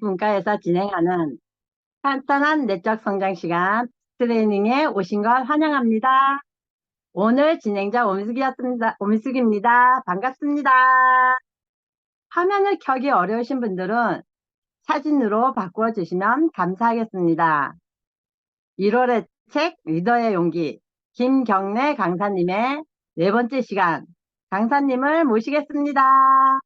문과에서 진행하는 간단한 내적 성장 시간 트레이닝에 오신 걸 환영합니다. 오늘 진행자 오미숙입니다. 반갑습니다. 화면을 켜기 어려우신 분들은 사진으로 바꾸어 주시면 감사하겠습니다. 1월의 책 리더의 용기 김경래 강사님의 네 번째 시간 강사님을 모시겠습니다.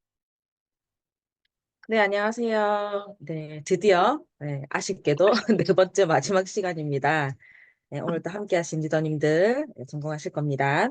네, 안녕하세요. 네, 드디어, 아쉽게도 네 번째 마지막 시간입니다. 네, 오늘도 함께 하신 리더님들 성공하실 겁니다.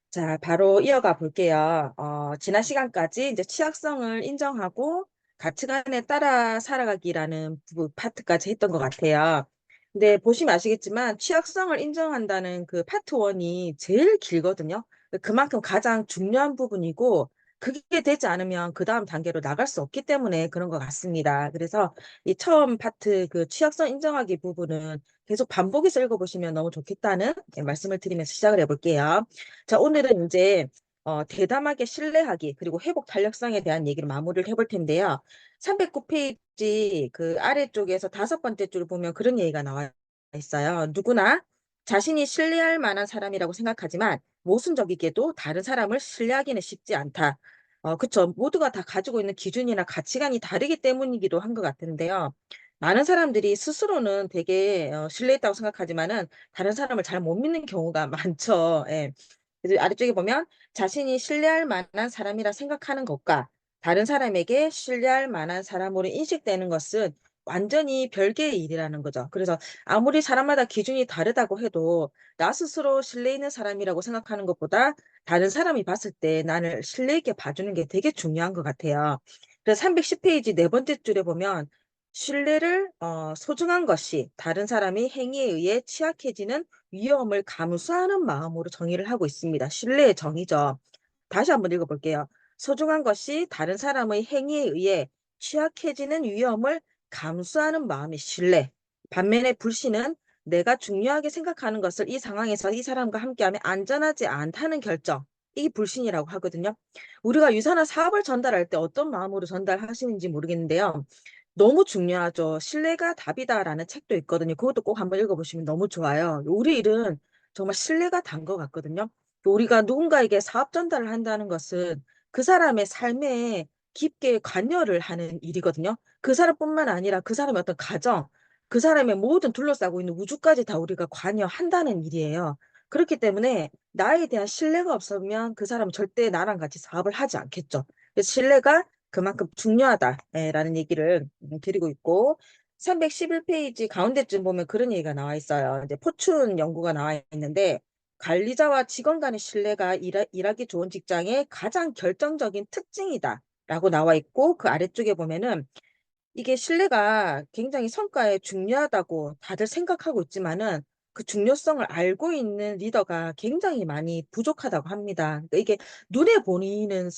자, 바로 이어가 볼게요. 지난 시간까지 이제 취약성을 인정하고 가치관에 따라 살아가기라는 파트까지 했던 것 같아요. 근데 보시면 아시겠지만 취약성을 인정한다는 그 파트 1이 제일 길거든요. 그만큼 가장 중요한 부분이고 그게 되지 않으면 그 다음 단계로 나갈 수 없기 때문에 그런 것 같습니다. 그래서 이 처음 파트 그 취약성 인정하기 부분은 계속 반복해서 읽어보시면 너무 좋겠다는 말씀을 드리면서 시작을 해볼게요. 자, 오늘은 이제 대담하게 신뢰하기 그리고 회복 탄력성에 대한 얘기를 마무리를 해볼 텐데요. 309페이지 그 아래쪽에서 다섯 번째 줄 보면 그런 얘기가 나와 있어요. 누구나 자신이 신뢰할 만한 사람이라고 생각하지만 모순적이게도 다른 사람을 신뢰하기는 쉽지 않다. 그쵸. 모두가 다 가지고 있는 기준이나 가치관이 다르기 때문이기도 한 것 같은데요. 많은 사람들이 스스로는 되게 신뢰했다고 생각하지만은 다른 사람을 잘 못 믿는 경우가 많죠. 예. 그래서 아래쪽에 보면 자신이 신뢰할 만한 사람이라 생각하는 것과 다른 사람에게 신뢰할 만한 사람으로 인식되는 것은 완전히 별개의 일이라는 거죠. 그래서 아무리 사람마다 기준이 다르다고 해도 나 스스로 신뢰 있는 사람이라고 생각하는 것보다 다른 사람이 봤을 때 나를 신뢰 있게 봐주는 게 되게 중요한 것 같아요. 그래서 310페이지 네 번째 줄에 보면 신뢰를 소중한 것이 다른 사람이 행위에 의해 취약해지는 위험을 감수하는 마음으로 정의를 하고 있습니다. 신뢰의 정의죠. 다시 한번 읽어볼게요. 소중한 것이 다른 사람의 행위에 의해 취약해지는 위험을 감수하는 마음이 신뢰. 반면에 불신은 내가 중요하게 생각하는 것을 이 상황에서 이 사람과 함께하면 안전하지 않다는 결정. 이 불신이라고 하거든요. 우리가 유산한 사업을 전달할 때 어떤 마음으로 전달하시는지 모르겠는데요. 너무 중요하죠. 신뢰가 답이다라는 책도 있거든요. 그것도 꼭 한번 읽어보시면 너무 좋아요. 우리 일은 정말 신뢰가 단 것 같거든요. 우리가 누군가에게 사업 전달을 한다는 것은 그 사람의 삶에 깊게 관여를 하는 일이거든요. 그 사람뿐만 아니라 그 사람의 어떤 가정, 그 사람의 모든 둘러싸고 있는 우주까지 다 우리가 관여한다는 일이에요. 그렇기 때문에 나에 대한 신뢰가 없으면 그 사람은 절대 나랑 같이 사업을 하지 않겠죠. 그래서 신뢰가 그만큼 중요하다라는 얘기를 드리고 있고 311페이지 가운데쯤 보면 그런 얘기가 나와 있어요. 이제 포춘 연구가 나와 있는데 관리자와 직원 간의 신뢰가 일하기 좋은 직장의 가장 결정적인 특징이다라고 나와 있고 그 아래쪽에 보면은 이게 신뢰가 굉장히 성과에 중요하다고 다들 생각하고 있지만은 그 중요성을 알고 있는 리더가 굉장히 많이 부족하다고 합니다. 그러니까 이게 눈에 보이는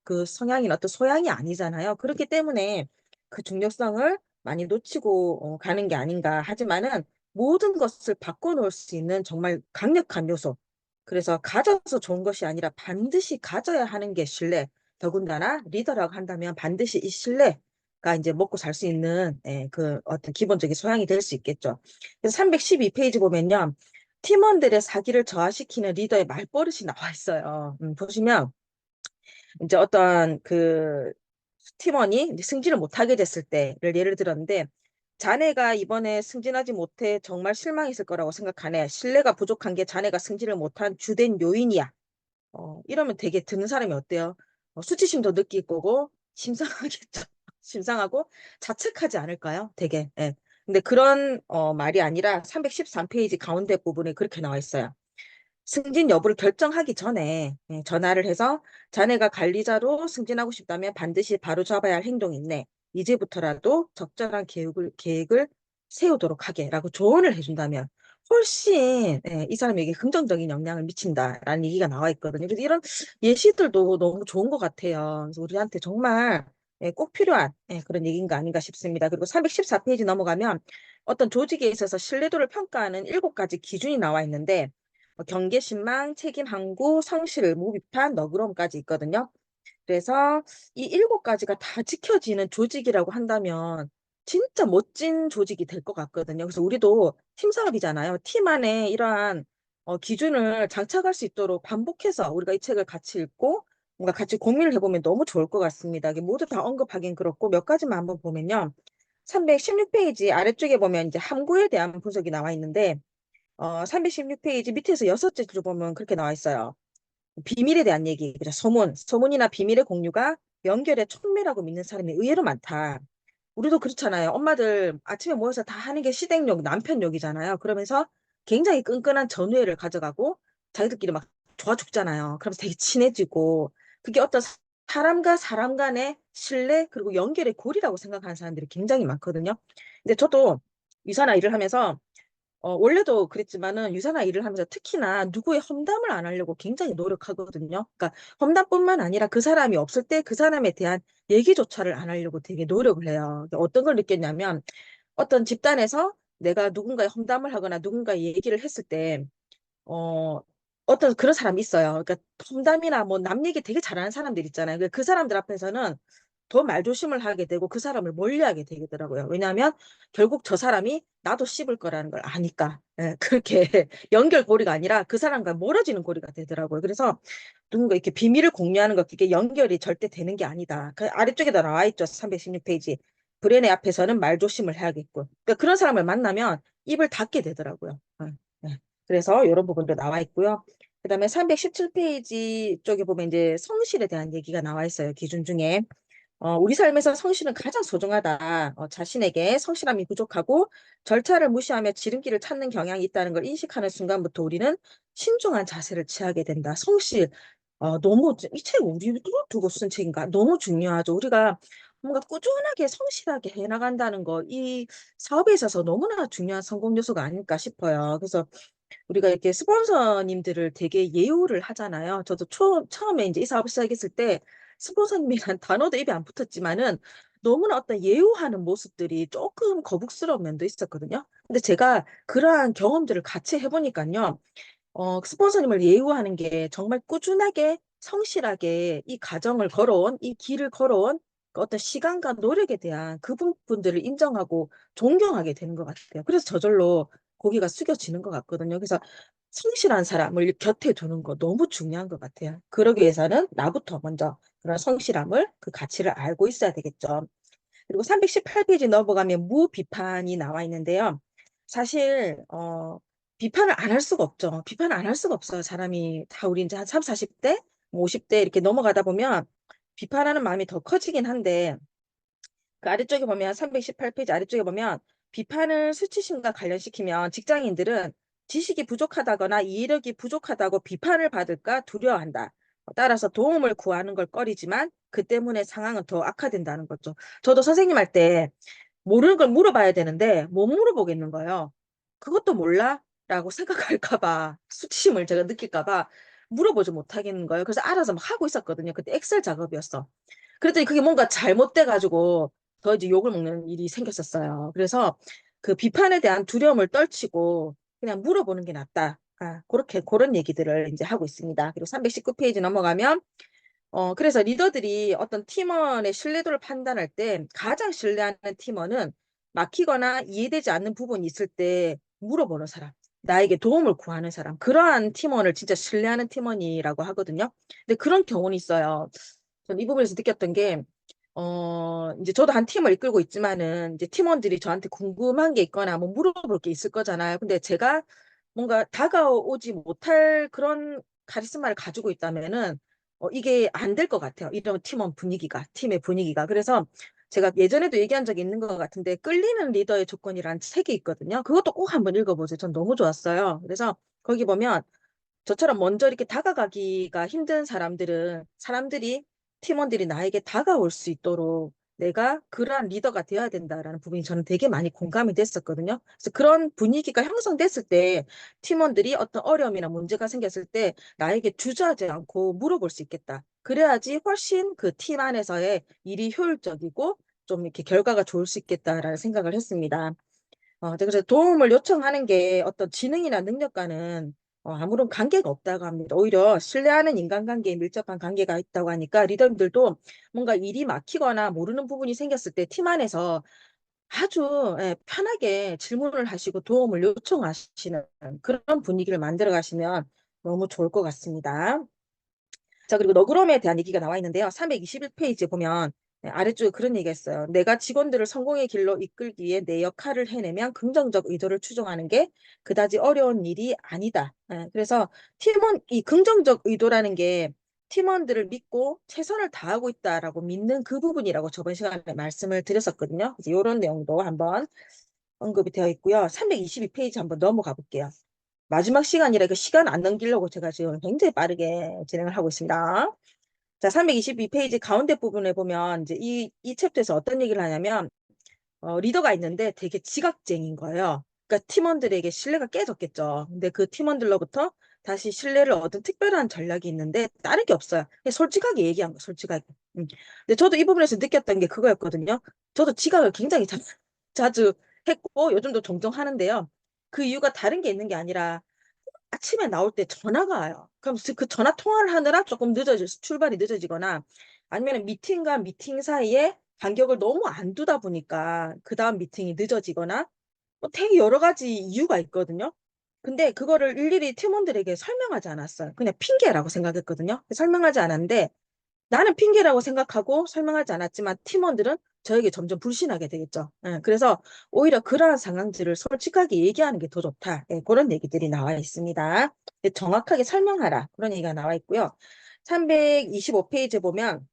그 성향이나 어떤 소양이 아니잖아요. 그렇기 때문에 그 중요성을 많이 놓치고 가는 게 아닌가 하지만은 모든 것을 바꿔놓을 수 있는 정말 강력한 요소. 그래서 가져서 좋은 것이 아니라 반드시 가져야 하는 게 신뢰. 더군다나 리더라고 한다면 반드시 이 신뢰가 이제 먹고 살 수 있는 그 어떤 기본적인 소양이 될 수 있겠죠. 그래서 312페이지 보면요. 팀원들의 사기를 저하시키는 리더의 말버릇이 나와 있어요. 보시면 이제 어떤 그 팀원이 이제 승진을 못하게 됐을 때를 예를 들었는데 자네가 이번에 승진하지 못해 정말 실망했을 거라고 생각하네. 신뢰가 부족한 게 자네가 승진을 못한 주된 요인이야. 이러면 되게 듣는 사람이 어때요? 수치심도 느낄 거고 심상하겠죠. 심상하고 자책하지 않을까요? 되게. 예. 근데 그런 말이 아니라 313페이지 가운데 부분에 그렇게 나와 있어요. 승진 여부를 결정하기 전에 전화를 해서 자네가 관리자로 승진하고 싶다면 반드시 바로잡아야 할 행동이 있네. 이제부터라도 적절한 계획을 세우도록 하게라고 조언을 해준다면 훨씬 이 사람에게 긍정적인 영향을 미친다라는 얘기가 나와 있거든요. 그래서 이런 예시들도 너무 좋은 것 같아요. 그래서 우리한테 정말 꼭 필요한 그런 얘기인가 아닌가 싶습니다. 그리고 314페이지 넘어가면 어떤 조직에 있어서 신뢰도를 평가하는 7가지 기준이 나와 있는데 경계신망, 책임항구, 성실, 무비판, 너그러움까지 있거든요. 그래서 이 7가지가 다 지켜지는 조직이라고 한다면 진짜 멋진 조직이 될 것 같거든요. 그래서 우리도 팀 사업이잖아요. 팀 안에 이러한 기준을 장착할 수 있도록 반복해서 우리가 이 책을 같이 읽고 뭔가 같이 고민을 해보면 너무 좋을 것 같습니다. 이게 모두 다 언급하긴 그렇고 몇 가지만 한번 보면요. 316페이지 아래쪽에 보면 이제 함구에 대한 분석이 나와 있는데 316페이지 밑에서 여섯째 줄 보면 그렇게 나와 있어요. 비밀에 대한 얘기, 그죠? 소문이나 비밀의 공유가 연결의 촉매라고 믿는 사람이 의외로 많다. 우리도 그렇잖아요. 엄마들 아침에 모여서 다 하는 게 시댁욕, 남편욕이잖아요. 그러면서 굉장히 끈끈한 전우애를 가져가고 자기들끼리 막 좋아 죽잖아요. 그러면서 되게 친해지고 그게 어떤 사람과 사람 간의 신뢰 그리고 연결의 고리라고 생각하는 사람들이 굉장히 많거든요. 근데 저도 유산화 일을 하면서 원래도 그랬지만은 유산화 일을 하면서 특히나 누구의 험담을 안 하려고 굉장히 노력하거든요. 그러니까 험담뿐만 아니라 그 사람이 없을 때 그 사람에 대한 얘기조차를 안 하려고 되게 노력을 해요. 그러니까 어떤 걸 느꼈냐면 어떤 집단에서 내가 누군가의 험담을 하거나 누군가의 얘기를 했을 때 어, 어떤 그런 사람이 있어요. 그러니까 험담이나 뭐 남 얘기 되게 잘하는 사람들 있잖아요. 그 사람들 앞에서는 더 말조심을 하게 되고 그 사람을 멀리하게 되더라고요. 왜냐하면 결국 저 사람이 나도 씹을 거라는 걸 아니까. 예, 그렇게 연결고리가 아니라 그 사람과 멀어지는 고리가 되더라고요. 그래서 누군가 이렇게 비밀을 공유하는 것, 그게 연결이 절대 되는 게 아니다. 그 아래쪽에다 나와 있죠. 316페이지. 불행의 앞에서는 말조심을 해야겠고. 그러니까 그런 사람을 만나면 입을 닫게 되더라고요. 예. 그래서 이런 부분도 나와 있고요. 그다음에 317페이지 쪽에 보면 이제 성실에 대한 얘기가 나와 있어요. 기준 중에. 우리 삶에서 성실은 가장 소중하다. 자신에게 성실함이 부족하고 절차를 무시하며 지름길을 찾는 경향이 있다는 걸 인식하는 순간부터 우리는 신중한 자세를 취하게 된다. 성실. 너무, 이 책 우리 두고 쓴 책인가? 너무 중요하죠. 우리가 뭔가 꾸준하게 성실하게 해나간다는 거, 이 사업에 있어서 너무나 중요한 성공 요소가 아닐까 싶어요. 그래서 우리가 이렇게 스폰서님들을 되게 예우를 하잖아요. 저도 처음에 이제 이 사업을 시작했을 때 스폰서님이란 단어도 입에 안 붙었지만은 너무나 어떤 예우하는 모습들이 조금 거북스러운 면도 있었거든요. 근데 제가 그러한 경험들을 같이 해보니까요. 스폰서님을 예우하는 게 정말 꾸준하게 성실하게 이 과정을 걸어온, 이 길을 걸어온 그 어떤 시간과 노력에 대한 그 부분들을 인정하고 존경하게 되는 것 같아요. 그래서 저절로 고개가 숙여지는 것 같거든요. 그래서 성실한 사람을 곁에 두는 거 너무 중요한 것 같아요. 그러기 위해서는 나부터 먼저 그런 성실함을, 그 가치를 알고 있어야 되겠죠. 그리고 318페이지 넘어가면 무비판이 나와 있는데요. 사실 비판을 안 할 수가 없죠. 비판을 안 할 수가 없어요. 사람이 다 우리 이제 한 3, 40대, 뭐 50대 이렇게 넘어가다 보면 비판하는 마음이 더 커지긴 한데 그 아래쪽에 보면 318페이지 아래쪽에 보면 비판을 수치심과 관련시키면 직장인들은 지식이 부족하다거나 이해력이 부족하다고 비판을 받을까 두려워한다. 따라서 도움을 구하는 걸 꺼리지만 그 때문에 상황은 더 악화된다는 거죠. 저도 선생님 할 때 모르는 걸 물어봐야 되는데 못 물어보겠는 거예요. 그것도 몰라? 라고 생각할까 봐 수치심을 제가 느낄까 봐 물어보지 못하겠는 거예요. 그래서 알아서 막 하고 있었거든요. 그때 엑셀 작업이었어. 그랬더니 그게 뭔가 잘못돼 가지고 더 이제 욕을 먹는 일이 생겼었어요. 그래서 그 비판에 대한 두려움을 떨치고 그냥 물어보는 게 낫다. 그렇게 그런 얘기들을 이제 하고 있습니다. 그리고 319페이지 넘어가면 그래서 리더들이 어떤 팀원의 신뢰도를 판단할 때 가장 신뢰하는 팀원은 막히거나 이해되지 않는 부분이 있을 때 물어보는 사람, 나에게 도움을 구하는 사람, 그러한 팀원을 진짜 신뢰하는 팀원이라고 하거든요. 근데 그런 경우는 있어요. 전 이 부분에서 느꼈던 게, 이제 저도 한 팀을 이끌고 있지만은 이제 팀원들이 저한테 궁금한 게 있거나 뭐 물어볼 게 있을 거잖아요. 근데 제가 뭔가 다가오지 못할 그런 카리스마를 가지고 있다면은 이게 안 될 것 같아요. 이런 팀원 분위기가, 팀의 분위기가. 그래서 제가 예전에도 얘기한 적이 있는 것 같은데, 끌리는 리더의 조건이라는 책이 있거든요. 그것도 꼭 한번 읽어보세요. 전 너무 좋았어요. 그래서 거기 보면 저처럼 먼저 이렇게 다가가기가 힘든 사람들이, 팀원들이 나에게 다가올 수 있도록 내가 그러한 리더가 되어야 된다라는 부분이 저는 되게 많이 공감이 됐었거든요. 그래서 그런 분위기가 형성됐을 때 팀원들이 어떤 어려움이나 문제가 생겼을 때 나에게 주저하지 않고 물어볼 수 있겠다. 그래야지 훨씬 그 팀 안에서의 일이 효율적이고 좀 이렇게 결과가 좋을 수 있겠다라는 생각을 했습니다. 네, 그래서 도움을 요청하는 게 어떤 지능이나 능력과는 아무런 관계가 없다고 합니다. 오히려 신뢰하는 인간관계에 밀접한 관계가 있다고 하니까 리더들도 뭔가 일이 막히거나 모르는 부분이 생겼을 때 팀 안에서 아주 편하게 질문을 하시고 도움을 요청하시는 그런 분위기를 만들어 가시면 너무 좋을 것 같습니다. 자, 그리고 너그럼에 대한 얘기가 나와 있는데요. 321페이지에 보면 아래쪽에 그런 얘기가 있어요. 내가 직원들을 성공의 길로 이끌기 위해 내 역할을 해내면 긍정적 의도를 추정하는 게 그다지 어려운 일이 아니다. 그래서 이 긍정적 의도라는 게 팀원들을 믿고 최선을 다하고 있다라고 믿는 그 부분이라고 저번 시간에 말씀을 드렸었거든요. 그래서 이런 내용도 한번 언급이 되어 있고요. 322페이지 한번 넘어가 볼게요. 마지막 시간이라 그 시간 안 넘기려고 제가 지금 굉장히 빠르게 진행을 하고 있습니다. 자, 322페이지 가운데 부분에 보면 이제 이 챕터에서 어떤 얘기를 하냐면 리더가 있는데 되게 지각쟁인 거예요. 그러니까 팀원들에게 신뢰가 깨졌겠죠. 근데 그 팀원들로부터 다시 신뢰를 얻은 특별한 전략이 있는데 다른 게 없어요. 그냥 솔직하게 얘기한 거, 솔직하게. 근데 저도 이 부분에서 느꼈던 게 그거였거든요. 저도 지각을 굉장히 자주 했고 요즘도 종종 하는데요. 그 이유가 다른 게 있는 게 아니라 아침에 나올 때 전화가 와요. 그럼 그 전화 통화를 하느라 조금 출발이 늦어지거나 아니면 미팅과 미팅 사이에 간격을 너무 안 두다 보니까 그 다음 미팅이 늦어지거나 뭐 되게 여러 가지 이유가 있거든요. 근데 그거를 일일이 팀원들에게 설명하지 않았어요. 그냥 핑계라고 생각했거든요. 설명하지 않았는데 나는 핑계라고 생각하고 설명하지 않았지만 팀원들은 저에게 점점 불신하게 되겠죠. 그래서 오히려 그러한 상황들을 솔직하게 얘기하는 게 더 좋다. 그런 얘기들이 나와 있습니다. 정확하게 설명하라. 그런 얘기가 나와 있고요. 325페이지 보면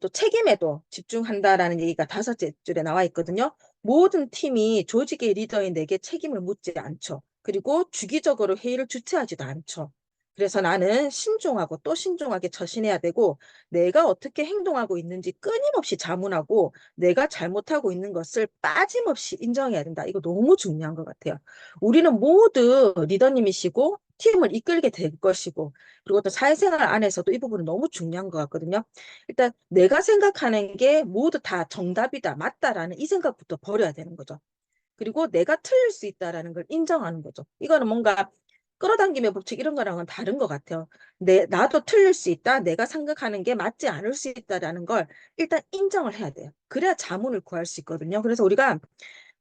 또 책임에도 집중한다라는 얘기가 5째 줄에 나와 있거든요. 모든 팀이 조직의 리더인 내게 책임을 묻지 않죠. 그리고 주기적으로 회의를 주최하지도 않죠. 그래서 나는 신중하고 또 신중하게 처신해야 되고 내가 어떻게 행동하고 있는지 끊임없이 자문하고 내가 잘못하고 있는 것을 빠짐없이 인정해야 된다. 이거 너무 중요한 것 같아요. 우리는 모두 리더님이시고 팀을 이끌게 될 것이고 그리고 또 사회생활 안에서도 이 부분은 너무 중요한 것 같거든요. 일단 내가 생각하는 게 모두 다 정답이다, 맞다라는 이 생각부터 버려야 되는 거죠. 그리고 내가 틀릴 수 있다라는 걸 인정하는 거죠. 이거는 뭔가 끌어당김의 법칙 이런 거랑은 다른 것 같아요. 나도 틀릴 수 있다. 내가 생각하는 게 맞지 않을 수 있다라는 걸 일단 인정을 해야 돼요. 그래야 자문을 구할 수 있거든요. 그래서 우리가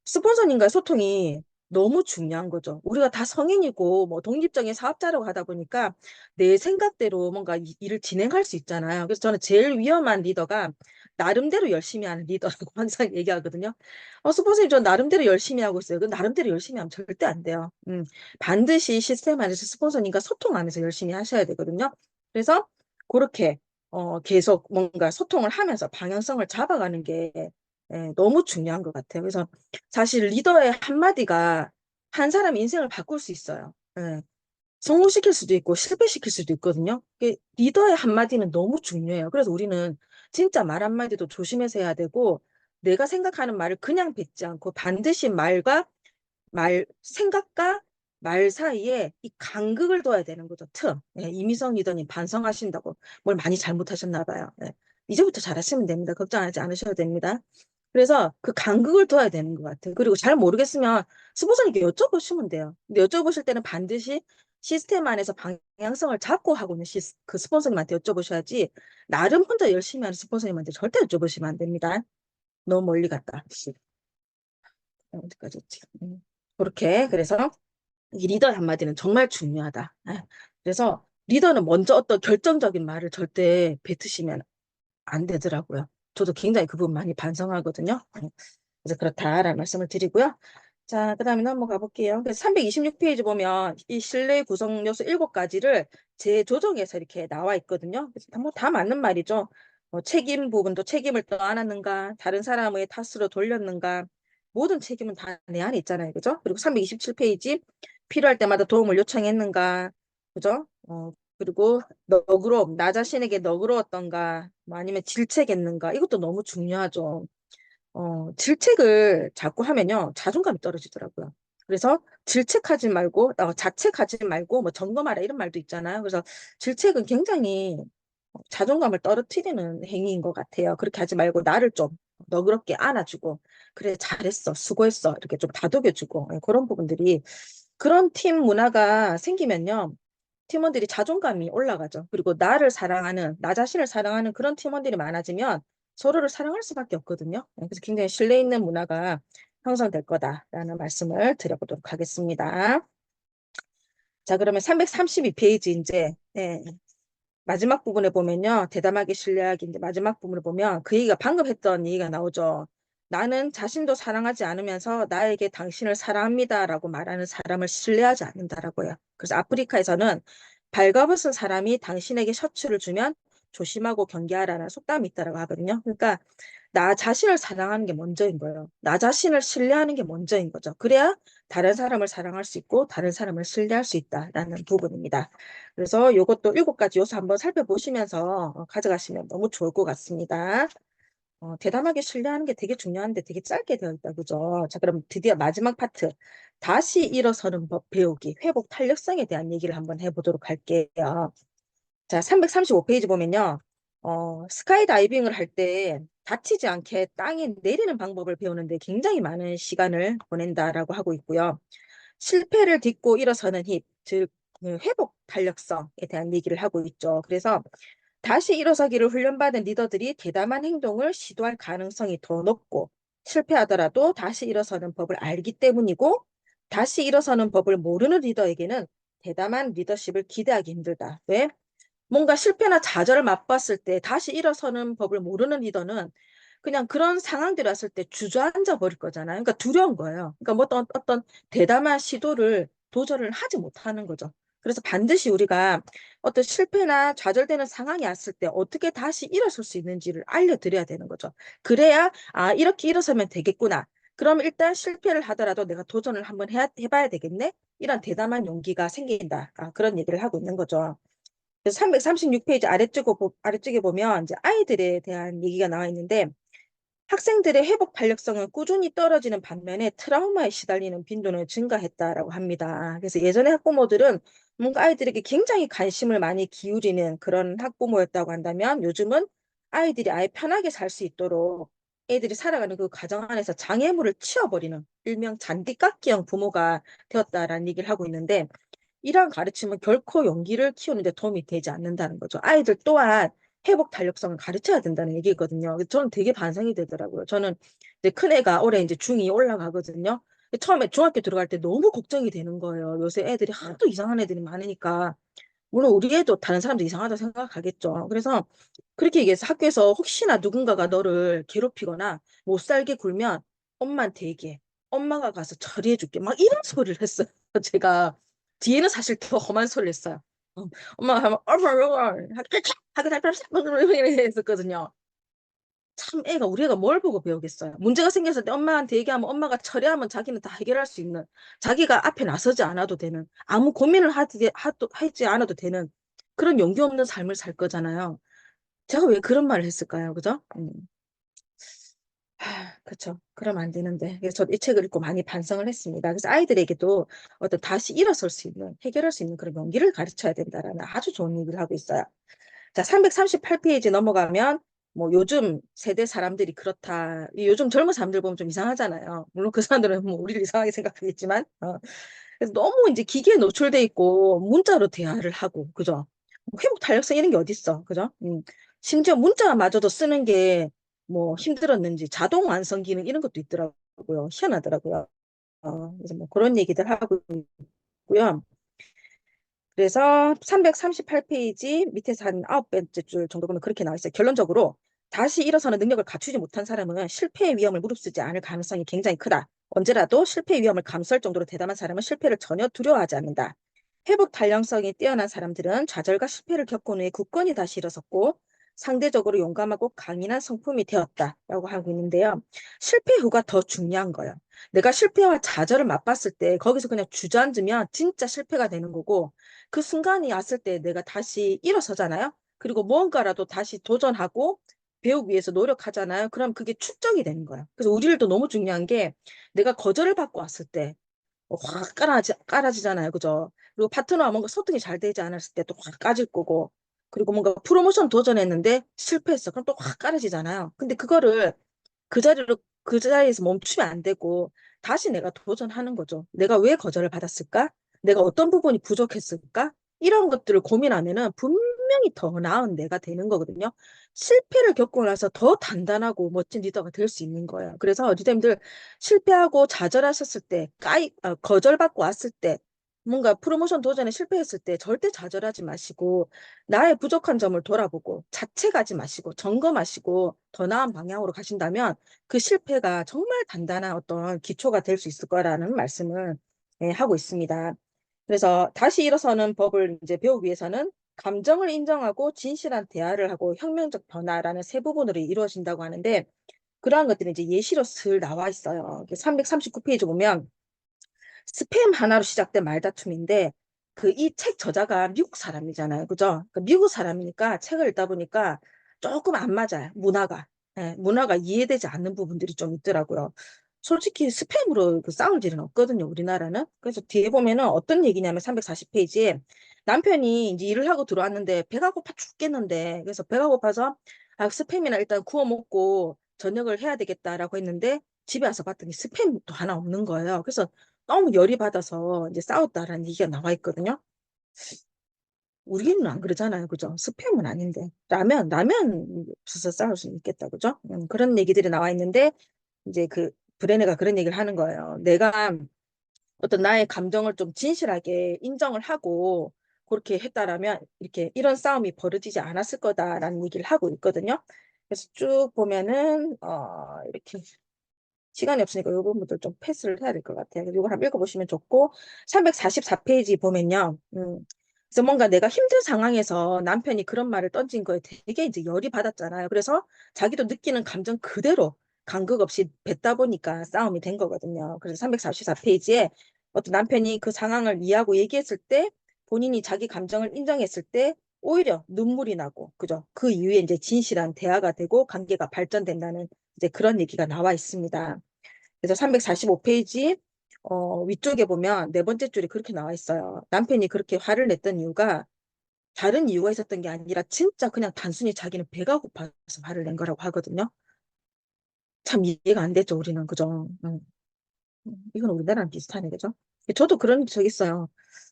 스폰서님과의 소통이 너무 중요한 거죠. 우리가 다 성인이고 뭐 독립적인 사업자라고 하다 보니까 내 생각대로 뭔가 일을 진행할 수 있잖아요. 그래서 저는 제일 위험한 리더가 나름대로 열심히 하는 리더라고 항상 얘기하거든요. 스폰서님 저 나름대로 열심히 하고 있어요. 그 나름대로 열심히 하면 절대 안 돼요. 반드시 시스템 안에서 스폰서님과 소통하면서 열심히 하셔야 되거든요. 그래서 그렇게 계속 뭔가 소통을 하면서 방향성을 잡아가는 게 너무 중요한 것 같아요. 그래서 사실 리더의 한마디가 한 사람 인생을 바꿀 수 있어요. 성공시킬 수도 있고 실패시킬 수도 있거든요. 리더의 한마디는 너무 중요해요. 그래서 우리는 진짜 말 한마디도 조심해서 해야 되고 내가 생각하는 말을 그냥 뱉지 않고 반드시 생각과 말 사이에 이 간극을 둬야 되는 거죠. 이미성 리더님 반성하신다고 뭘 많이 잘못하셨나 봐요. 이제부터 잘하시면 됩니다. 걱정하지 않으셔도 됩니다. 그래서 그 간극을 둬야 되는 것 같아요. 그리고 잘 모르겠으면 스폰서님께 여쭤보시면 돼요. 근데 여쭤보실 때는 반드시 시스템 안에서 방향성을 잡고 하고 있는 그 스폰서님한테 여쭤보셔야지 나름 혼자 열심히 하는 스폰서님한테 절대 여쭤보시면 안 됩니다. 너무 멀리 갔다. 어디까지였지? 그렇게 그래서 이 리더의 한마디는 정말 중요하다. 그래서 리더는 먼저 어떤 결정적인 말을 절대 뱉으시면 안 되더라고요. 저도 굉장히 그 부분 많이 반성하거든요. 그래서 그렇다라는 말씀을 드리고요. 자, 그 다음에 넘어가 볼게요. 그래서 326페이지 보면 이 신뢰 구성 요소 7가지를 재조정해서 이렇게 나와 있거든요. 그래서 다 맞는 말이죠. 책임 부분도 책임을 떠안았는가, 다른 사람의 탓으로 돌렸는가, 모든 책임은 다 내 안에 있잖아요. 그죠? 그리고 327페이지 필요할 때마다 도움을 요청했는가, 그죠? 그리고 나 자신에게 너그러웠던가, 뭐 아니면 질책했는가, 이것도 너무 중요하죠. 질책을 자꾸 하면요, 자존감이 떨어지더라고요. 그래서 질책하지 말고, 자책하지 말고, 뭐 점검하라 이런 말도 있잖아요. 그래서 질책은 굉장히 자존감을 떨어뜨리는 행위인 것 같아요. 그렇게 하지 말고 나를 좀 너그럽게 안아주고, 그래, 잘했어, 수고했어, 이렇게 좀 다독여주고, 그런 부분들이 그런 팀 문화가 생기면요, 팀원들이 자존감이 올라가죠. 그리고 나 자신을 사랑하는 그런 팀원들이 많아지면 서로를 사랑할 수밖에 없거든요. 그래서 굉장히 신뢰 있는 문화가 형성될 거다라는 말씀을 드려보도록 하겠습니다. 자, 그러면 332페이지 이제 마지막 부분에 보면요. 대담하게 신뢰하기 이제 마지막 부분을 보면 그 얘기가 방금 했던 얘기가 나오죠. 나는 자신도 사랑하지 않으면서 나에게 당신을 사랑합니다라고 말하는 사람을 신뢰하지 않는다라고요. 그래서 아프리카에서는 발가벗은 사람이 당신에게 셔츠를 주면 조심하고 경계하라는 속담이 있다라고 하거든요. 그러니까 나 자신을 사랑하는 게 먼저인 거예요. 나 자신을 신뢰하는 게 먼저인 거죠. 그래야 다른 사람을 사랑할 수 있고 다른 사람을 신뢰할 수 있다라는 부분입니다. 그래서 이것도 7가지 요소 한번 살펴보시면서 가져가시면 너무 좋을 것 같습니다. 대담하게 신뢰하는 게 되게 중요한데 되게 짧게 되어 있다, 그죠? 자, 그럼 드디어 마지막 파트. 다시 일어서는 법 배우기, 회복 탄력성에 대한 얘기를 한번 해보도록 할게요. 자, 335페이지 보면요. 스카이다이빙을 할 때 다치지 않게 땅에 내리는 방법을 배우는데 굉장히 많은 시간을 보낸다라고 하고 있고요. 실패를 딛고 일어서는 힘, 즉, 그 회복 탄력성에 대한 얘기를 하고 있죠. 그래서 다시 일어서기를 훈련받은 리더들이 대담한 행동을 시도할 가능성이 더 높고, 실패하더라도 다시 일어서는 법을 알기 때문이고, 다시 일어서는 법을 모르는 리더에게는 대담한 리더십을 기대하기 힘들다. 왜? 뭔가 실패나 좌절을 맛봤을 때 다시 일어서는 법을 모르는 리더는 그냥 그런 상황들이 왔을 때 주저앉아 버릴 거잖아요. 그러니까 두려운 거예요. 그러니까 뭐 어떤 대담한 시도를 도전을 하지 못하는 거죠. 그래서 반드시 우리가 어떤 실패나 좌절되는 상황이 왔을 때 어떻게 다시 일어설 수 있는지를 알려드려야 되는 거죠. 그래야 아 이렇게 일어서면 되겠구나. 그럼 일단 실패를 하더라도 내가 도전을 한번 해봐야 되겠네. 이런 대담한 용기가 생긴다. 그런 얘기를 하고 있는 거죠. 그래서 336페이지 아래쪽에 보면 이제 아이들에 대한 얘기가 나와 있는데 학생들의 회복 탄력성은 꾸준히 떨어지는 반면에 트라우마에 시달리는 빈도는 증가했다라고 합니다. 그래서 예전에 학부모들은 뭔가 아이들에게 굉장히 관심을 많이 기울이는 그런 학부모였다고 한다면 요즘은 아이들이 아예 편하게 살 수 있도록 애들이 살아가는 그 가정 안에서 장애물을 치워버리는 일명 잔디깎기형 부모가 되었다라는 얘기를 하고 있는데 이러한 가르침은 결코 용기를 키우는 데 도움이 되지 않는다는 거죠. 아이들 또한 회복 탄력성을 가르쳐야 된다는 얘기거든요. 저는 되게 반성이 되더라고요. 저는 이제 큰애가 올해 이제 중2 올라가거든요. 처음에 중학교 들어갈 때 너무 걱정이 되는 거예요. 요새 애들이 하도 이상한 애들이 많으니까. 물론 우리 애도 다른 사람도 이상하다 생각하겠죠. 그래서 그렇게 얘기해서 학교에서 혹시나 누군가가 너를 괴롭히거나 못 살게 굴면 엄마한테 얘기해. 엄마가 가서 처리해줄게. 막 이런 소리를 했어요. 제가 뒤에는 사실 더 험한 소리를 했어요. 어, 엄마가 하면 하게 했었거든요. 참 애가 우리 애가 뭘 보고 배우겠어요. 문제가 생겼을 때 엄마한테 얘기하면 엄마가 처리하면 자기는 다 해결할 수 있는 자기가 앞에 나서지 않아도 되는 아무 고민을 하지 않아도 되는 그런 용기 없는 삶을 살 거잖아요. 제가 왜 그런 말을 했을까요? 그죠? 그쵸. 그러면 안 되는데. 그래서 저도 이 책을 읽고 많이 반성을 했습니다. 그래서 아이들에게도 어떤 다시 일어설 수 있는, 해결할 수 있는 그런 용기를 가르쳐야 된다라는 아주 좋은 얘기를 하고 있어요. 자, 338페이지 넘어가면, 뭐, 요즘 세대 사람들이 그렇다. 요즘 젊은 사람들 보면 좀 이상하잖아요. 물론 그 사람들은 뭐, 우리를 이상하게 생각하겠지만, 그래서 너무 이제 기기에 노출돼 있고, 문자로 대화를 하고, 그죠? 뭐 회복 탄력성 이런 게 어딨어. 그죠? 심지어 문자마저도 쓰는 게 뭐 힘들었는지 자동 완성 기능 이런 것도 있더라고요. 희한하더라고요. 그래서 뭐 그런 얘기들 하고 있고요. 그래서 338페이지 밑에서 한 9번째 줄 정도 보면 그렇게 나와 있어요. 결론적으로 다시 일어서는 능력을 갖추지 못한 사람은 실패의 위험을 무릅쓰지 않을 가능성이 굉장히 크다. 언제라도 실패의 위험을 감수할 정도로 대담한 사람은 실패를 전혀 두려워하지 않는다. 회복 탄력성이 뛰어난 사람들은 좌절과 실패를 겪은 후에 굳건히 다시 일어섰고 상대적으로 용감하고 강인한 성품이 되었다라고 하고 있는데요. 실패 후가 더 중요한 거예요. 내가 실패와 좌절을 맛봤을 때 거기서 그냥 주저앉으면 진짜 실패가 되는 거고 그 순간이 왔을 때 내가 다시 일어서잖아요. 그리고 무언가라도 다시 도전하고 배우기 위해서 노력하잖아요. 그럼 그게 축적이 되는 거예요. 그래서 우리 일도 너무 중요한 게 내가 거절을 받고 왔을 때 확 깔아지잖아요. 그죠? 그리고 파트너와 뭔가 소통이 잘 되지 않았을 때 또 확 까질 거고 그리고 뭔가 프로모션 도전했는데 실패했어. 그럼 또 확 깔아지잖아요. 근데 그거를 그 자리에서 멈추면 안 되고 다시 내가 도전하는 거죠. 내가 왜 거절을 받았을까? 내가 어떤 부분이 부족했을까? 이런 것들을 고민하면은 분명히 분명히 더 나은 내가 되는 거거든요. 실패를 겪고 나서 더 단단하고 멋진 리더가 될 수 있는 거예요. 그래서 리더님들 실패하고 좌절하셨을 때, 거절받고 왔을 때, 뭔가 프로모션 도전에 실패했을 때 절대 좌절하지 마시고 나의 부족한 점을 돌아보고 자책하지 마시고 점검하시고 더 나은 방향으로 가신다면 그 실패가 정말 단단한 어떤 기초가 될 수 있을 거라는 말씀을 하고 있습니다. 그래서 다시 일어서는 법을 이제 배우기 위해서는 감정을 인정하고 진실한 대화를 하고 혁명적 변화라는 세 부분으로 이루어진다고 하는데 그러한 것들이 이제 예시로 슬 나와 있어요. 339페이지 보면 스팸 하나로 시작된 말다툼인데 그 이 책 저자가 미국 사람이잖아요. 그죠? 그 미국 사람이니까 책을 읽다 보니까 조금 안 맞아요. 문화가. 예, 문화가 이해되지 않는 부분들이 좀 있더라고요. 솔직히 스팸으로 그 싸울 일은 없거든요. 우리나라는. 그래서 뒤에 보면은 어떤 얘기냐면 340페이지에 남편이 이제 일을 하고 들어왔는데 배가 고파 죽겠는데 그래서 배가 고파서 스팸이나 일단 구워 먹고 저녁을 해야 되겠다라고 했는데 집에 와서 봤더니 스팸도 하나 없는 거예요. 그래서 너무 열이 받아서 이제 싸웠다라는 얘기가 나와 있거든요. 우리는 안 그러잖아요. 그죠? 스팸은 아닌데. 라면 없어서 싸울 수 있겠다. 그죠? 그런 얘기들이 나와 있는데, 이제 그 브레네가 그런 얘기를 하는 거예요. 내가 어떤 나의 감정을 좀 진실하게 인정을 하고, 그렇게 했다라면, 이렇게 이런 싸움이 벌어지지 않았을 거다라는 얘기를 하고 있거든요. 그래서 쭉 보면은, 이렇게 시간이 없으니까 이 부분들 좀 패스를 해야 될 것 같아요. 이걸 한번 읽어보시면 좋고, 344페이지 보면요. 그래서 뭔가 내가 힘든 상황에서 남편이 그런 말을 던진 거에 되게 이제 열이 받았잖아요. 그래서 자기도 느끼는 감정 그대로 간극 없이 뱉다 보니까 싸움이 된 거거든요. 그래서 344페이지에 어떤 남편이 그 상황을 이해하고 얘기했을 때 본인이 자기 감정을 인정했을 때 오히려 눈물이 나고, 그죠? 그 이후에 이제 진실한 대화가 되고 관계가 발전된다는 이제 그런 얘기가 나와 있습니다. 그래서 345페이지 위쪽에 보면 네 번째 줄이 그렇게 나와 있어요. 남편이 그렇게 화를 냈던 이유가 다른 이유가 있었던 게 아니라 진짜 그냥 단순히 자기는 배가 고파서 화를 낸 거라고 하거든요. 참 이해가 안 되죠, 우리는. 그죠? 이건 우리나라랑 비슷하네, 그죠? 저도 그런 적 있어요.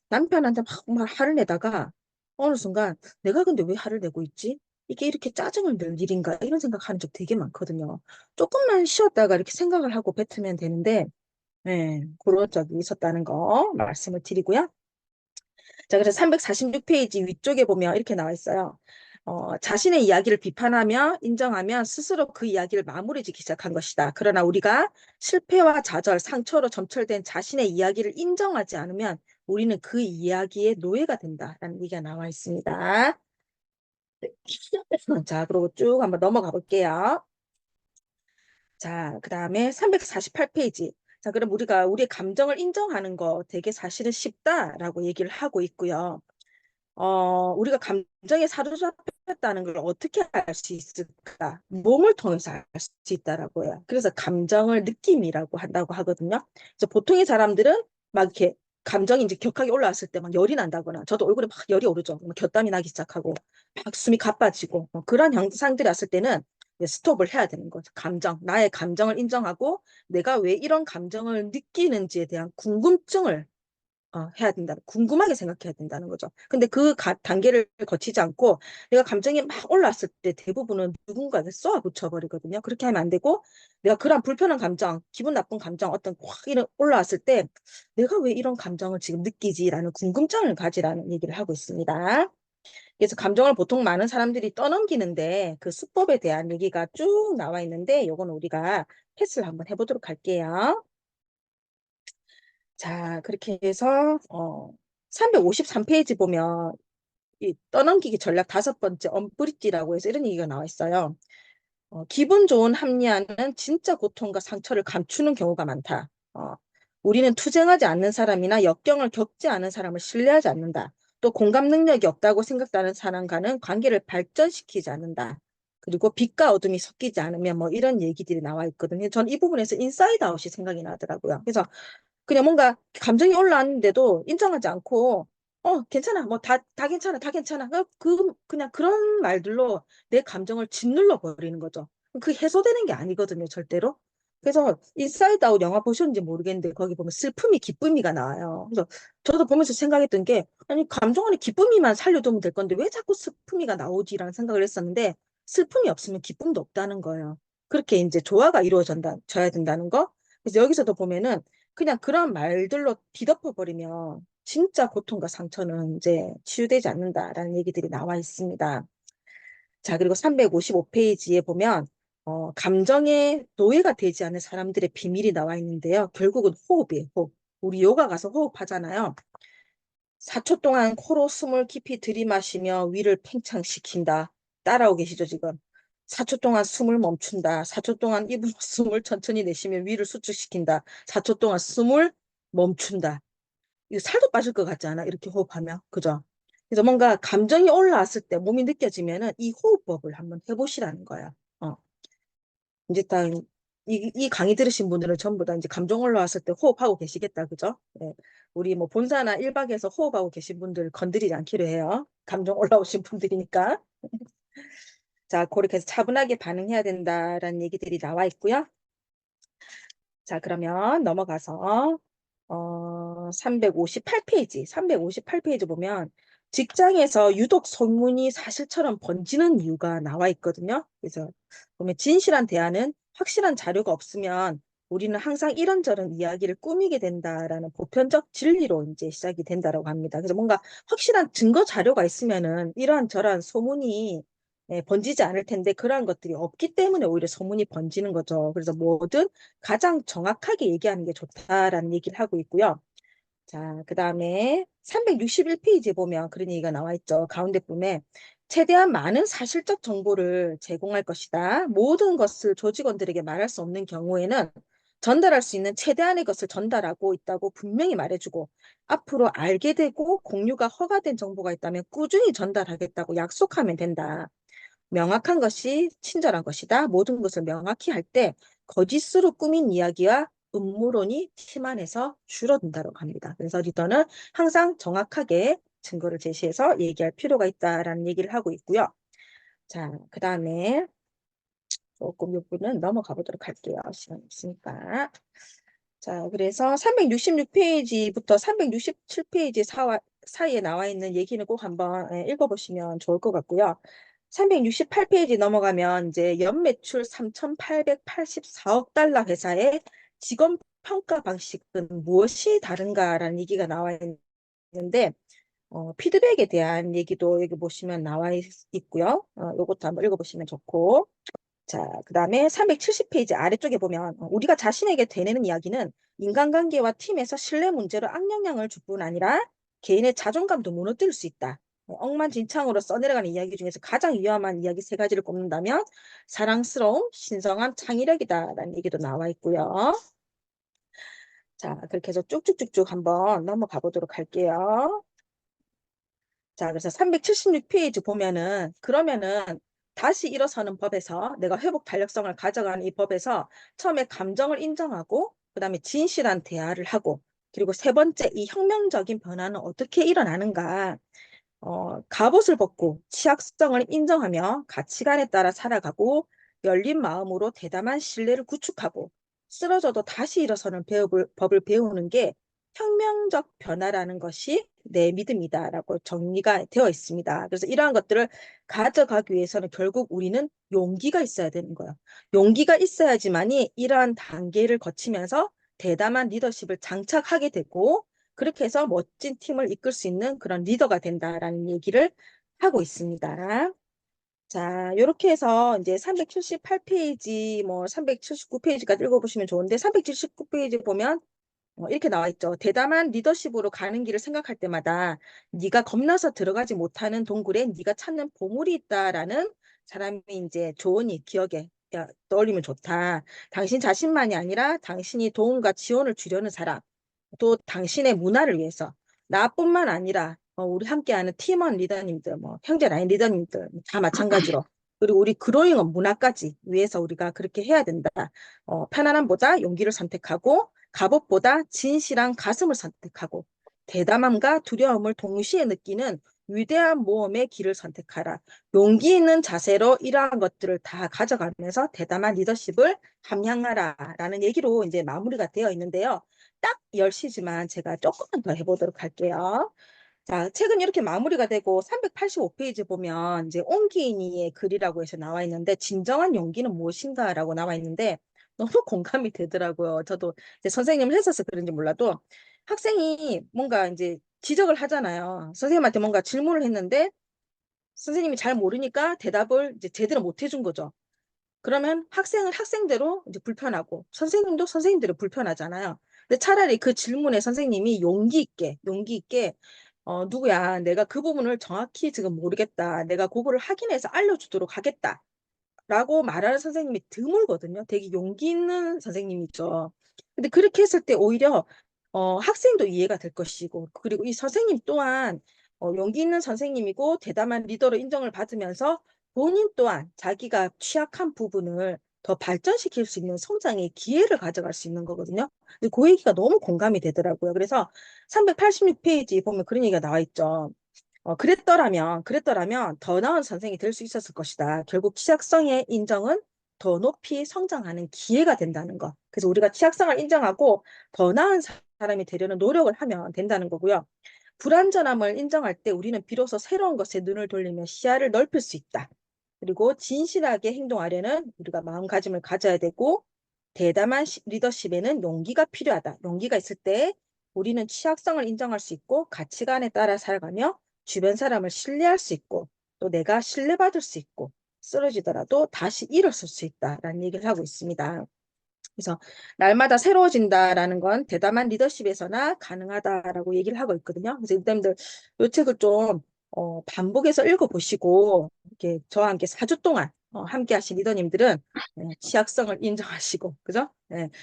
남편한테 막 화를 내다가 어느 순간 내가 근데 왜 화를 내고 있지? 이게 이렇게 짜증을 낼 일인가? 이런 생각하는 적 되게 많거든요. 조금만 쉬었다가 이렇게 생각을 하고 뱉으면 되는데 네, 그런 적이 있었다는 거 말씀을 드리고요. 자, 그래서 346페이지 위쪽에 보면 이렇게 나와 있어요. 자신의 이야기를 비판하며 인정하면 스스로 그 이야기를 마무리 짓기 시작한 것이다. 그러나 우리가 실패와 좌절, 상처로 점철된 자신의 이야기를 인정하지 않으면 우리는 그 이야기의 노예가 된다라는 얘기가 나와 있습니다. 자, 그리고 쭉 한번 넘어가 볼게요. 자, 그 다음에 348페이지. 자, 그럼 우리가 우리의 감정을 인정하는 거 되게 사실은 쉽다라고 얘기를 하고 있고요. 우리가 감정에 사로잡혔다는 걸 어떻게 알 수 있을까? 몸을 통해서 알 수 있다라고 해요. 그래서 감정을 느낌이라고 한다고 하거든요. 그래서 보통의 사람들은 막 이렇게 감정이 이제 격하게 올라왔을 때 막 열이 난다거나 저도 얼굴에 막 열이 오르죠. 막 곁땀이 나기 시작하고 막 숨이 가빠지고 그런 현상들이 왔을 때는 이제 스톱을 해야 되는 거죠. 나의 감정을 인정하고 내가 왜 이런 감정을 느끼는지에 대한 궁금증을 해야 된다. 궁금하게 생각해야 된다는 거죠. 근데 그 단계를 거치지 않고 내가 감정이 막 올라왔을 때 대부분은 누군가에게 쏘아 붙여버리거든요. 그렇게 하면 안 되고 내가 그런 불편한 감정, 기분 나쁜 감정 어떤 확 이런 올라왔을 때 내가 왜 이런 감정을 지금 느끼지라는 궁금증을 가지라는 얘기를 하고 있습니다. 그래서 감정을 보통 많은 사람들이 떠넘기는데 그 수법에 대한 얘기가 쭉 나와 있는데 요건 우리가 패스를 한번 해보도록 할게요. 자, 그렇게 해서 353페이지 보면 이 떠넘기기 전략 다섯 번째 언브릿지라고 해서 이런 얘기가 나와 있어요. 기분 좋은 합리화는 진짜 고통과 상처를 감추는 경우가 많다. 우리는 투쟁하지 않는 사람이나 역경을 겪지 않은 사람을 신뢰하지 않는다. 또 공감 능력이 없다고 생각하는 사람과는 관계를 발전시키지 않는다. 그리고 빛과 어둠이 섞이지 않으면 뭐 이런 얘기들이 나와 있거든요. 전 이 부분에서 인사이드 아웃이 생각이 나더라고요. 그래서 그냥 뭔가 감정이 올라왔는데도 인정하지 않고, 괜찮아. 뭐 다 괜찮아. 다 괜찮아. 그냥 그런 말들로 내 감정을 짓눌러 버리는 거죠. 그 해소되는 게 아니거든요. 절대로. 그래서 인사이드 아웃 영화 보셨는지 모르겠는데 거기 보면 슬픔이 기쁨이가 나와요. 그래서 저도 보면서 생각했던 게 아니 감정 안에 기쁨이만 살려두면 될 건데 왜 자꾸 슬픔이가 나오지라는 생각을 했었는데 슬픔이 없으면 기쁨도 없다는 거예요. 그렇게 이제 조화가 이루어져야 된다는 거. 그래서 여기서도 보면은 그냥 그런 말들로 뒤덮어 버리면 진짜 고통과 상처는 이제 치유되지 않는다라는 얘기들이 나와 있습니다. 자, 그리고 355페이지에 보면 감정의 노예가 되지 않는 사람들의 비밀이 나와 있는데요. 결국은 호흡이에요. 호흡. 우리 요가 가서 호흡하잖아요. 4초 동안 코로 숨을 깊이 들이마시며 위를 팽창시킨다. 따라오고 계시죠, 지금? 4초 동안 숨을 멈춘다. 4초 동안 입으로 숨을 천천히 내쉬며 위를 수축시킨다. 4초 동안 숨을 멈춘다. 이거 살도 빠질 것 같지 않아? 이렇게 호흡하면. 그죠? 그래서 뭔가 감정이 올라왔을 때 몸이 느껴지면은 이 호흡법을 한번 해보시라는 거야. 어. 이제 이 강의 들으신 분들은 전부 다 이제 감정 올라왔을 때 호흡하고 계시겠다. 그죠? 네. 우리 뭐 본사나 1박에서 호흡하고 계신 분들 건드리지 않기로 해요. 감정 올라오신 분들이니까. 자, 그렇게 해서 차분하게 반응해야 된다라는 얘기들이 나와 있고요. 자, 그러면 넘어가서 358페이지 보면 직장에서 유독 소문이 사실처럼 번지는 이유가 나와 있거든요. 그래서 보면 진실한 대화는 확실한 자료가 없으면 우리는 항상 이런저런 이야기를 꾸미게 된다라는 보편적 진리로 이제 시작이 된다라고 합니다. 그래서 뭔가 확실한 증거 자료가 있으면은 이러한저러한 소문이 번지지 않을 텐데 그러한 것들이 없기 때문에 오히려 소문이 번지는 거죠. 그래서 뭐든 가장 정확하게 얘기하는 게 좋다라는 얘기를 하고 있고요. 자, 그 다음에 361페이지에 보면 그런 얘기가 나와 있죠. 가운데 부분에 최대한 많은 사실적 정보를 제공할 것이다. 모든 것을 조직원들에게 말할 수 없는 경우에는 전달할 수 있는 최대한의 것을 전달하고 있다고 분명히 말해주고 앞으로 알게 되고 공유가 허가된 정보가 있다면 꾸준히 전달하겠다고 약속하면 된다. 명확한 것이 친절한 것이다. 모든 것을 명확히 할 때 거짓으로 꾸민 이야기와 음모론이 팀 안에서 줄어든다고 합니다. 그래서 리더는 항상 정확하게 증거를 제시해서 얘기할 필요가 있다라는 얘기를 하고 있고요. 자, 그 다음에 조금 몇 분은 넘어가 보도록 할게요. 시간 없으니까. 자, 그래서 366페이지부터 367페이지 사이에 나와 있는 얘기는 꼭 한번 읽어보시면 좋을 것 같고요. 368페이지 넘어가면 이제 연매출 3,884억 달러 회사의 직원 평가 방식은 무엇이 다른가라는 얘기가 나와 있는데 피드백에 대한 얘기도 여기 보시면 나와 있고요. 이것도 한번 읽어보시면 좋고. 자, 그 다음에 370페이지 아래쪽에 보면 우리가 자신에게 되뇌는 이야기는 인간관계와 팀에서 신뢰 문제로 악영향을 줄 뿐 아니라 개인의 자존감도 무너뜨릴 수 있다. 억만진창으로 써내려가는 이야기 중에서 가장 위험한 이야기 세 가지를 꼽는다면 사랑스러움, 신성한 창의력이다라는 얘기도 나와 있고요. 자, 그렇게 해서 쭉쭉쭉쭉 한번 넘어가 보도록 할게요. 자, 그래서 376페이지 보면은 그러면은 다시 일어서는 법에서 내가 회복 탄력성을 가져가는 이 법에서 처음에 감정을 인정하고 그다음에 진실한 대화를 하고 그리고 세 번째 이 혁명적인 변화는 어떻게 일어나는가? 갑옷을 벗고 취약성을 인정하며 가치관에 따라 살아가고 열린 마음으로 대담한 신뢰를 구축하고 쓰러져도 다시 일어서는 법을 배우는 게 혁명적 변화라는 것이 내 믿음이다라고 정리가 되어 있습니다. 그래서 이러한 것들을 가져가기 위해서는 결국 우리는 용기가 있어야 되는 거예요. 용기가 있어야지만이 이러한 단계를 거치면서 대담한 리더십을 장착하게 되고 그렇게 해서 멋진 팀을 이끌 수 있는 그런 리더가 된다라는 얘기를 하고 있습니다. 자, 이렇게 해서 이제 378페이지, 뭐 379페이지까지 읽어보시면 좋은데 379페이지 보면 이렇게 나와 있죠. 대담한 리더십으로 가는 길을 생각할 때마다 네가 겁나서 들어가지 못하는 동굴에 네가 찾는 보물이 있다라는 사람이 이제 조언이 기억에 떠올리면 좋다. 당신 자신만이 아니라 당신이 도움과 지원을 주려는 사람, 또 당신의 문화를 위해서 나뿐만 아니라 우리 함께하는 팀원 리더님들, 뭐 형제 라인 리더님들 다 마찬가지로 그리고 우리 그로잉업 문화까지 위해서 우리가 그렇게 해야 된다. 편안함보다 용기를 선택하고 갑옷보다 진실한 가슴을 선택하고 대담함과 두려움을 동시에 느끼는 위대한 모험의 길을 선택하라. 용기 있는 자세로 이러한 것들을 다 가져가면서 대담한 리더십을 함양하라. 라는 얘기로 이제 마무리가 되어 있는데요. 딱 10시지만 제가 조금만 더 해보도록 할게요. 자, 책은 이렇게 마무리가 되고 385페이지 보면 이제 옹기인이의 글이라고 해서 나와 있는데 진정한 용기는 무엇인가라고 나와 있는데 너무 공감이 되더라고요. 저도 이제 선생님을 했어서 그런지 몰라도 학생이 뭔가 이제 지적을 하잖아요. 선생님한테 뭔가 질문을 했는데 선생님이 잘 모르니까 대답을 이제 제대로 못 해준 거죠. 그러면 학생은 학생대로 이제 불편하고 선생님도 선생님대로 불편하잖아요. 근데 차라리 그 질문에 선생님이 용기 있게 누구야, 내가 그 부분을 정확히 지금 모르겠다. 내가 그거를 확인해서 알려주도록 하겠다. 라고 말하는 선생님이 드물거든요. 되게 용기 있는 선생님이죠. 근데 그렇게 했을 때 오히려 학생도 이해가 될 것이고, 그리고 이 선생님 또한 용기 있는 선생님이고 대담한 리더로 인정을 받으면서 본인 또한 자기가 취약한 부분을 더 발전시킬 수 있는 성장의 기회를 가져갈 수 있는 거거든요. 근데 그 얘기가 너무 공감이 되더라고요. 그래서 386페이지 보면 그런 얘기가 나와 있죠. 그랬더라면 더 나은 선생이 될 수 있었을 것이다. 결국 취약성의 인정은 더 높이 성장하는 기회가 된다는 거. 그래서 우리가 취약성을 인정하고 더 나은 사람이 되려는 노력을 하면 된다는 거고요. 불완전함을 인정할 때 우리는 비로소 새로운 것에 눈을 돌리며 시야를 넓힐 수 있다. 그리고 진실하게 행동하려는 우리가 마음가짐을 가져야 되고 대담한 리더십에는 용기가 필요하다. 용기가 있을 때 우리는 취약성을 인정할 수 있고 가치관에 따라 살아가며 주변 사람을 신뢰할 수 있고 또 내가 신뢰받을 수 있고 쓰러지더라도 다시 일어설 수 있다라는 얘기를 하고 있습니다. 그래서 날마다 새로워진다라는 건 대담한 리더십에서나 가능하다라고 얘기를 하고 있거든요. 그래서 여러분들 이 책을 좀 반복해서 읽어보시고 이렇게 저와 함께 4주 동안 함께 하신 리더님들은 취약성을 인정하시고 그죠?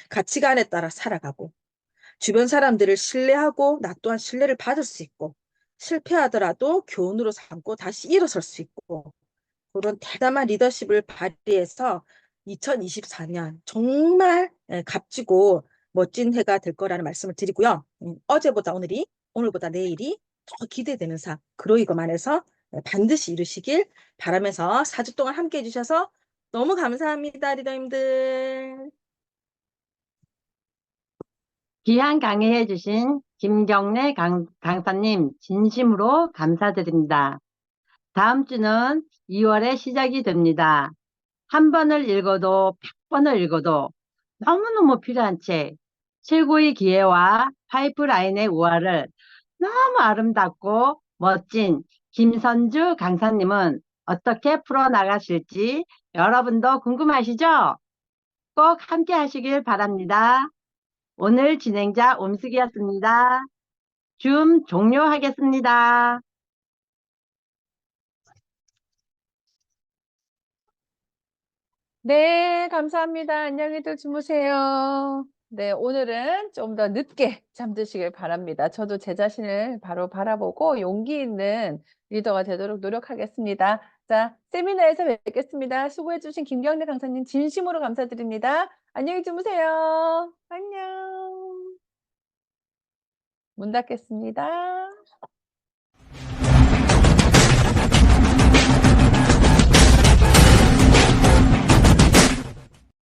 가치관에 따라 살아가고 주변 사람들을 신뢰하고 나 또한 신뢰를 받을 수 있고 실패하더라도 교훈으로 삼고 다시 일어설 수 있고 그런 대담한 리더십을 발휘해서 2024년 정말 값지고 멋진 해가 될 거라는 말씀을 드리고요. 어제보다 오늘이, 오늘보다 내일이 더 기대되는 삶, 그로이거만 해서 반드시 이루시길 바라면서 4주 동안 함께 해주셔서 너무 감사합니다, 리더님들. 귀한 강의해 주신 김경래 강사님 진심으로 감사드립니다. 다음 주는 2월의 시작이 됩니다. 한 번을 읽어도 100번을 읽어도 너무너무 필요한 책, 최고의 기회와 파이프라인의 우화를 너무 아름답고 멋진 김선주 강사님은 어떻게 풀어나가실지 여러분도 궁금하시죠? 꼭 함께 하시길 바랍니다. 오늘 진행자 옴숙이었습니다. 줌 종료하겠습니다. 네, 감사합니다. 안녕히들 주무세요. 네, 오늘은 좀 더 늦게 잠드시길 바랍니다. 저도 제 자신을 바로 바라보고 용기 있는 리더가 되도록 노력하겠습니다. 자, 세미나에서 뵙겠습니다. 수고해주신 김경래 강사님 진심으로 감사드립니다. 안녕히 주무세요. 안녕. 문 닫겠습니다.